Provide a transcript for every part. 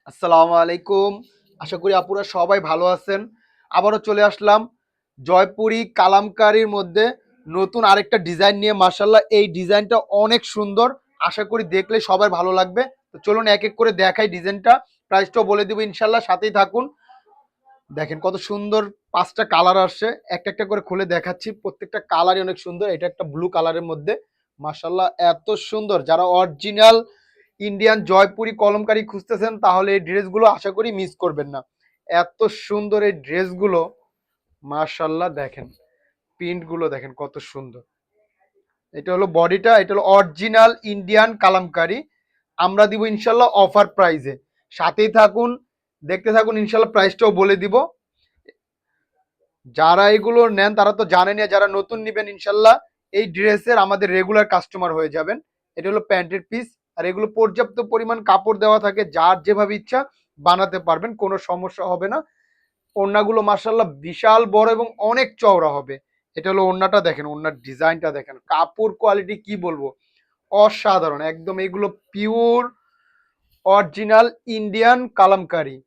আসসালামু আলাইকুম। আশা করি আপুরা সবাই ভালো আছেন। আবারও চলে আসলাম জয়পুরি কালামকারীর মধ্যে নতুন আরেকটা ডিজাইন নিয়ে। মাশাআল্লাহ, এই ডিজাইনটা অনেক সুন্দর। আশা করি দেখলে সবার ভালো লাগবে। তো চলুন এক এক করে দেখাই ডিজাইনটা। প্রাইসটাও বলে দিব ইনশাআল্লাহ, সাথেই থাকুন। দেখেন কত সুন্দর, ৫টা কালার আসছে। একটা একটা করে খুলে দেখাচ্ছি। প্রত্যেকটা কালারই অনেক সুন্দর। এটা একটা ব্লু কালারের মধ্যে। মাশাআল্লাহ, এত সুন্দর। যারা অরিজিনাল ইন্ডিয়ান জয়পুরি কলমকারী খুঁজতেছেন তাহলে এই ড্রেসগুলো আশা করি মিস করবেন না। এত সুন্দর এই ড্রেসগুলো। মাশাআল্লাহ, দেখেন প্রিন্টগুলো দেখেন কত সুন্দর। এটা হলো বডিটা, এটা হলো অরিজিনাল ইন্ডিয়ান কালামকারী। আমরা দিব ইনশাল্লাহ অফার প্রাইজে। সাথেই থাকুন, দেখতে থাকুন, ইনশাল্লাহ প্রাইসটাও বলে দিব। যারা এগুলো নেন তারা তো জানেনই, যারা নতুন নিবেন ইনশাল্লাহ এই ড্রেসের আমাদের রেগুলার কাস্টমার হয়ে যাবেন। এটা হলো প্যান্টের পিস। আর এগুলো পর্যাপ্ত পরিমাণ কাপড় দেওয়া থাকে, যার যেভাবে ইচ্ছা বানাতে পারবেন, কোনো সমস্যা হবে না। ওড়নাগুলো মার্শাল্লাহ বিশাল বড় এবং অনেক চওড়া হবে। এটা হলো ওড়নাটা, দেখেন ওড়নার ডিজাইনটা দেখেন, কাপড় কোয়ালিটি কি বলবো, অসাধারণ একদম। এগুলো পিওর অরিজিনাল ইন্ডিয়ান কালামকারী।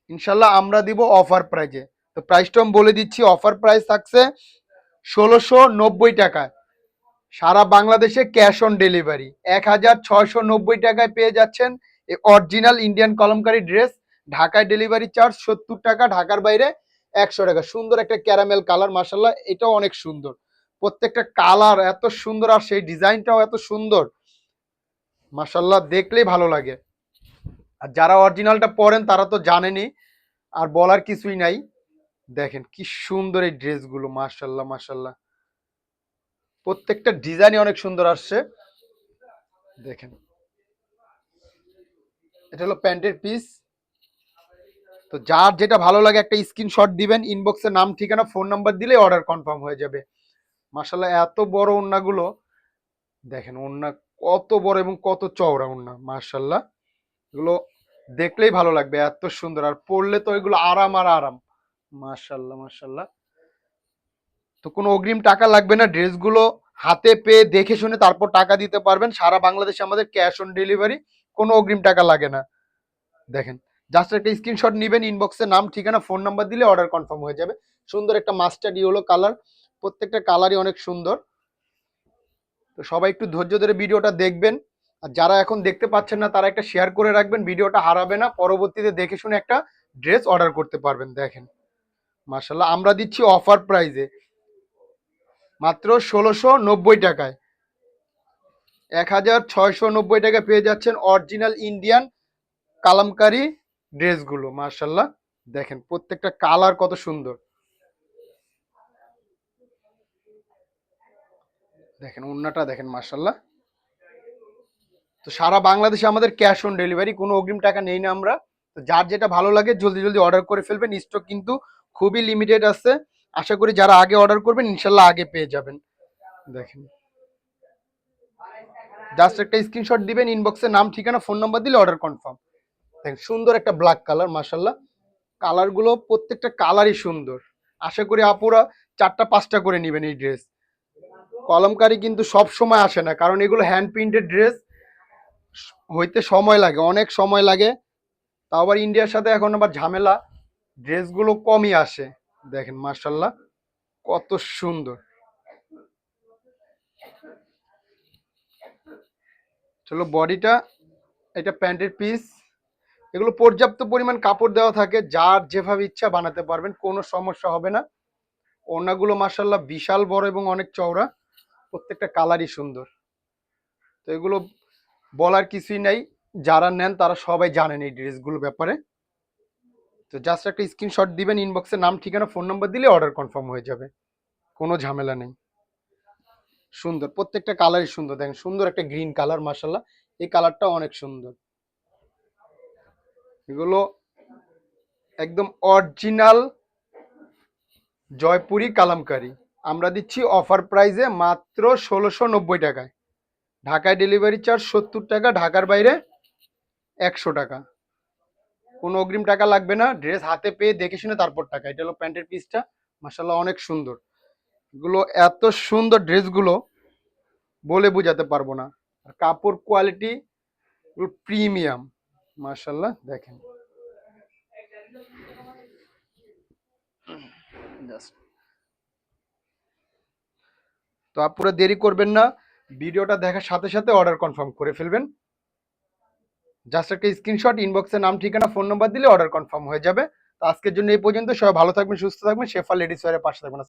ইনশাল্লাহ আমরা দিব অফার প্রাইজে। তো প্রাইসটা আমি বলে দিচ্ছি, অফার প্রাইস থাকছে ১৬৯০ টাকায়। সারা বাংলাদেশে ক্যাশ অন ডেলিভারি। ১৬৯০ টাকায় পেয়ে যাচ্ছেন এই অরিজিনাল ইন্ডিয়ান কলমকারী ড্রেস। ঢাকায় ডেলিভারি চার্জ ৭০ টাকা, ঢাকার বাইরে ১০০ টাকা। সুন্দর একটা ক্যারামেল কালার, মাসাল্লাহ এটাও অনেক সুন্দর। প্রত্যেকটা কালার এত সুন্দর আর সেই ডিজাইনটাও এত সুন্দর, মাসাল্লাহ দেখলেই ভালো লাগে। আর যারা অরিজিনালটা পরেন তারা তো জানেনই, আর বলার কিছুই নাই। দেখেন কি সুন্দর এই ড্রেসগুলো, মাশাল্লাহ মাশাল্লাহ। প্রত্যেকটা ডিজাইনই অনেক সুন্দর আসছে। দেখেন এটা হলো প্যান্টের পিস। তো যার যেটা ভালো লাগে একটা স্ক্রিনশট দিবেন, ইনবক্সে নাম ঠিকানা ফোন নাম্বার দিলে অর্ডার কনফার্ম হয়ে যাবে। মাশাল্লাহ, এত বড় ওড়নাগুলো দেখেন, ওড়না কত বড় এবং কত চওড়া ওড়না, মাশাল্লাহ। এগুলো দেখলেই ভালো লাগবে, এত সুন্দর। আর পরলে তো এগুলো আরাম আর আরাম, মাশাল্লাহ মাশাল্লাহ। তো কোনো অগ্রিম টাকা লাগবে না, ড্রেসগুলো হাতে পেয়ে দেখে শুনে তারপর টাকা দিতে পারবেন। সারা বাংলাদেশে আমাদের ক্যাশ অন ডেলিভারি, কোনো অগ্রিম টাকা লাগে না। দেখেন জাস্ট একটা স্ক্রিনশট নিবেন, ইনবক্সে নাম ঠিকানা ফোন নাম্বার দিলে অর্ডার কনফার্ম হয়ে যাবে। সুন্দর একটা মাস্টার্ড ইয়েলো কালার, প্রত্যেকটা কালারই অনেক সুন্দর। তো সবাই একটু ধৈর্য ধরে ভিডিওটা দেখবেন। আর যারা এখন দেখতে পাচ্ছেন না তারা একটা শেয়ার করে রাখবেন, ভিডিওটা হারাবে না, পরবর্তীতে দেখে শুনে একটা ড্রেস অর্ডার করতে পারবেন। দেখেন মার্শাল্লাহ, আমরা দিচ্ছি অফার প্রাইজে মাত্র ১৬৯০ টাকায়। ১৬৯০ টাকা পেয়ে যাচ্ছেন অরিজিনাল ইন্ডিয়ান কালামকারী ড্রেসগুলো, মার্শাল্লাহ। দেখেন প্রত্যেকটা কালার কত সুন্দর। দেখেন ওড়নাটা দেখেন, মার্শাল্লাহ। তো সারা বাংলাদেশে আমাদের ক্যাশ অন ডেলিভারি, কোনো অগ্রিম টাকা নেই না আমরা। তো যার যেটা ভালো লাগে জলদি জলদি অর্ডার করে ফেলবেন, স্টক কিন্তু খুবই লিমিটেড আছে। আশা করি যারা আগে অর্ডার করবেন ইনশাল্লাহ আগে পেয়ে যাবেন। দেখেন জাস্ট একটা স্ক্রিনশট দিবেন, ইনবক্সে নাম ঠিকানা ফোন নাম্বার দিলে অর্ডার কনফার্ম। দেখেন সুন্দর একটা ব্ল্যাক কালার, মার্শাল্লাহ। কালারগুলো প্রত্যেকটা কালারই সুন্দর। আশা করি আপুরা ৪টা ৫টা করে নেবেন এই ড্রেস। কলমকারি কিন্তু সব সময় আসে না, কারণ এগুলো হ্যান্ড প্রিন্টেড ড্রেস, হইতে সময় লাগে, অনেক সময় লাগে। তাও আবার ইন্ডিয়ার সাথে এখন আবার ঝামেলা, ড্রেসগুলো কমই আসে। দেখেন মার্শাল্লাহ কত সুন্দর। চলো বডিটা, এটা প্যান্টের পিস। এগুলো পর্যাপ্ত পরিমাণ কাপড় দেওয়া থাকে, যার যেভাবে ইচ্ছা বানাতে পারবেন, কোনো সমস্যা হবে না। ওড়নাগুলো মার্শাল্লাহ বিশাল বড় এবং অনেক চওড়া, প্রত্যেকটা কালারই সুন্দর। তো এগুলো বলার কিছুই নাই, যারা নেন তারা সবাই জানেন এই ড্রেসগুলোর ব্যাপারে। তো জাস্ট একটা স্ক্রিনশট দিবেন, ইনবক্সে নাম ঠিকানা ফোন নাম্বার দিলে অর্ডার কনফার্ম হয়ে যাবে, কোনো ঝামেলা নেই। সুন্দর প্রত্যেকটা কালারই সুন্দর। দেখেন সুন্দর একটা গ্রিন কালার, মার্শাল্লাহ এই কালারটা অনেক সুন্দর। এগুলো একদম অরিজিনাল জয়পুরি কালামকারী। আমরা দিচ্ছি অফার প্রাইজে মাত্র ১৬৯০ টাকায়। ঢাকায় ডেলিভারি চার্জ ৭০ টাকা, ঢাকার বাইরে ১০০ টাকা। কোনো অগ্রিম টাকা লাগবে না, ড্রেস হাতে পেয়ে দেখে শুনে তারপর টাকা। এটা হলো প্যান্টের পিসটা, মার্শাল্লাহ অনেক সুন্দর। এগুলো এত সুন্দর ড্রেসগুলো বলে বোঝাতে পারবো না। আর কাপড় কোয়ালিটি প্রিমিয়াম, মাশাআল্লাহ দেখেন জাস্ট। তো আপনারা দেরি করবেন না, ভিডিওটা দেখার সাথে সাথে অর্ডার কনফার্ম করে ফেলবেন। জাস্ট একটা স্ক্রিনশট, ইনবক্সে নাম ঠিকানা ফোন নাম্বার দিলে অর্ডার কনফার্ম হয়ে যাবে। তো আজকের জন্য এই পর্যন্ত। সবাই ভালো থাকবেন, সুস্থ থাকবেন, শেফা লেডিস ওয়্যারের পাশে থাকবেন।